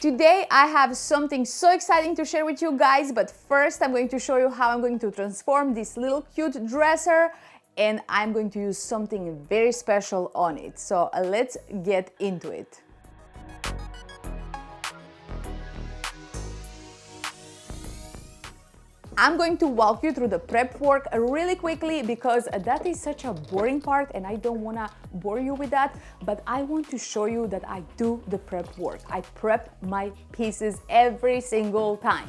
Today I have something so exciting to share with you guys, but first I'm going to show you how I'm going to transform this little cute dresser, and I'm going to use something very special on it. So let's get into it. I'm going to walk you through the prep work really quickly because that is such a boring part and I don't want to bore you with that, but I want to show you that I do the prep work. I prep my pieces every single time.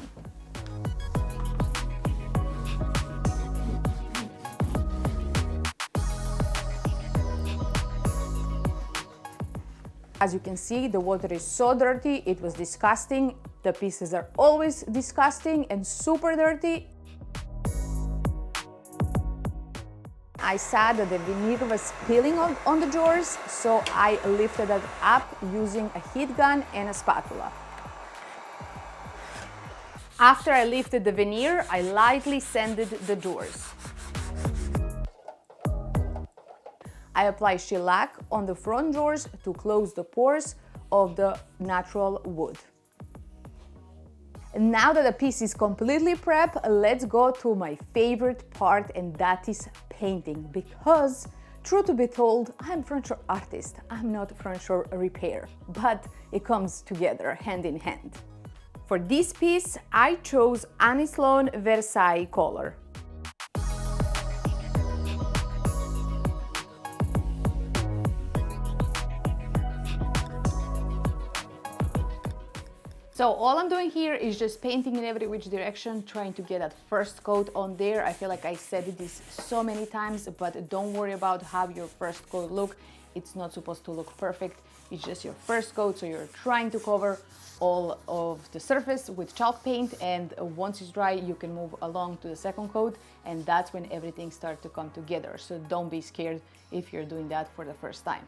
As you can see, the water is so dirty, it was disgusting. The pieces are always disgusting and super dirty. I saw that the veneer was spilling on the drawers, so I lifted it up using a heat gun and a spatula. After I lifted the veneer, I lightly sanded the drawers. I apply shellac on the front drawers to close the pores of the natural wood. And now that the piece is completely prepped, let's go to my favorite part, and that is painting. Because, truth to be told, I'm a furniture artist, I'm not a furniture repair, but it comes together hand in hand. For this piece, I chose Annie Sloan Versailles color. So all I'm doing here is just painting in every which direction, trying to get that first coat on there. I feel like I said this so many times, but don't worry about how your first coat look. It's not supposed to look perfect. It's just your first coat, so you're trying to cover all of the surface with chalk paint, and once it's dry, you can move along to the second coat, and that's when everything starts to come together. So don't be scared if you're doing that for the first time.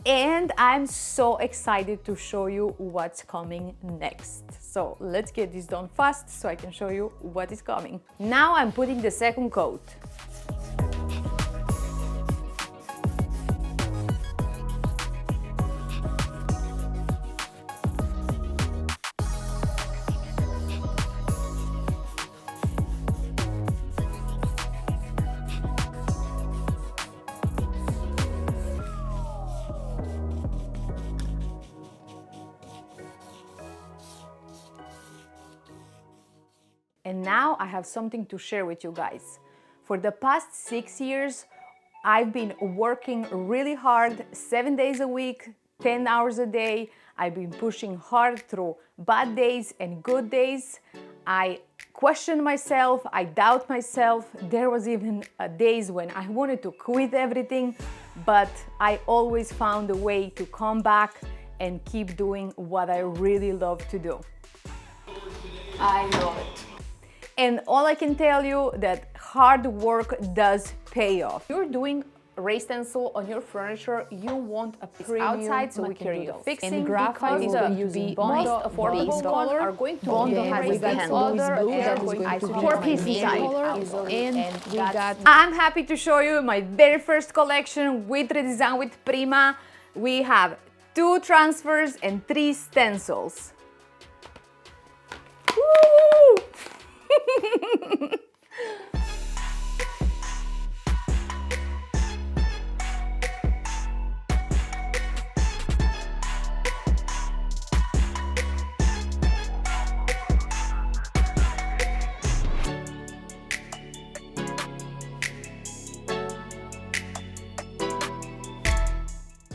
And I'm so excited to show you what's coming next. So let's get this done fast so I can show you what is coming. Now I'm putting the second coat. And now I have something to share with you guys. For the past 6 years, I've been working really hard, 7 days a week, 10 hours a day. I've been pushing hard through bad days and good days. I question myself, I doubt myself. There was even days when I wanted to quit everything, but I always found a way to come back and keep doing what I really love to do. I love it. And all I can tell you that hard work does pay off. You're doing raised stencil on your furniture, you want a premium outside, so we can do the fixing. And graphite is going to be most affordable color. Are going to be raised stencil and 4 pieces inside. And we got. I'm happy to show you my very first collection with redesign with Prima. We have 2 transfers and 3 stencils. Woo!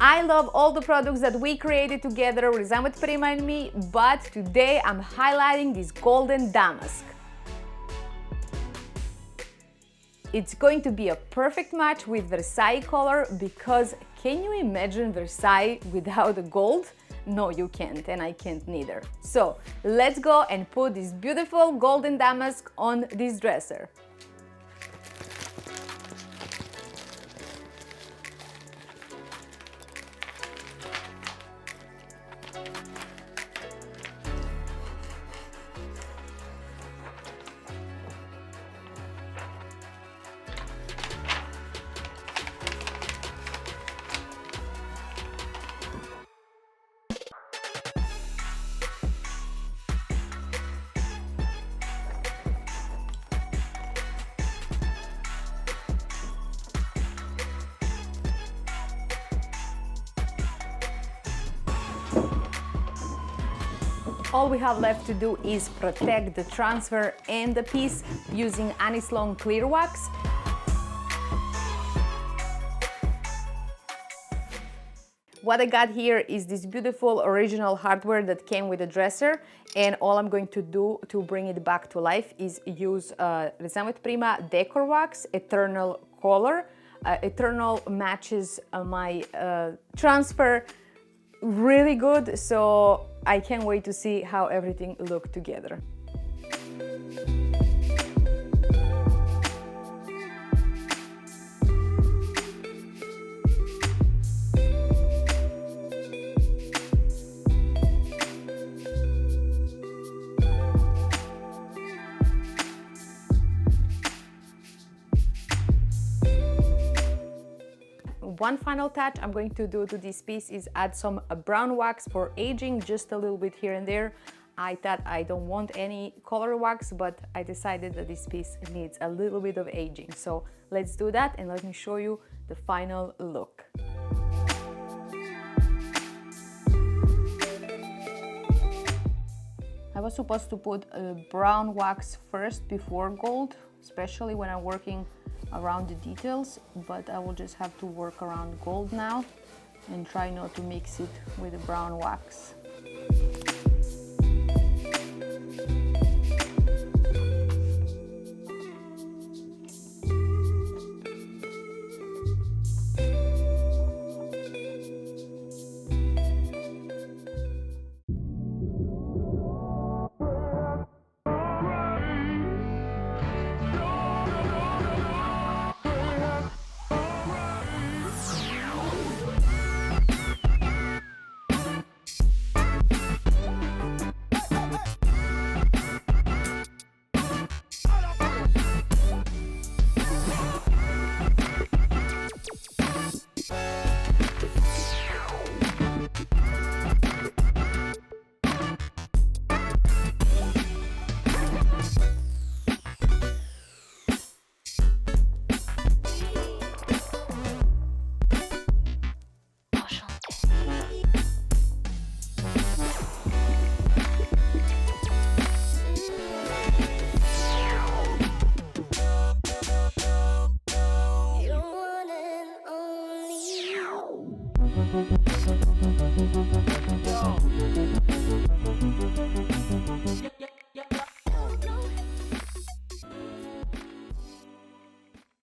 I love all the products that we created together, Redesign with Prima and me, but today I'm highlighting this golden damask. It's going to be a perfect match with Versailles color because can you imagine Versailles without the gold? No, you can't, and I can't neither. So let's go and put this beautiful golden damask on this dresser. All we have left to do is protect the transfer and the piece using Annie's Long Clear Wax. What I got here is this beautiful original hardware that came with the dresser, and all I'm going to do to bring it back to life is use Rezamet Prima Decor Wax Eternal Color. Eternal matches my transfer really good, so I can't wait to see how everything look together. One final touch I'm going to do to this piece is add some brown wax for aging, just a little bit here and there. I thought I don't want any color wax, but I decided that this piece needs a little bit of aging. So let's do that and let me show you the final look. I was supposed to put brown wax first before gold, especially when I'm working around the details, but I will just have to work around gold now and try not to mix it with the brown wax.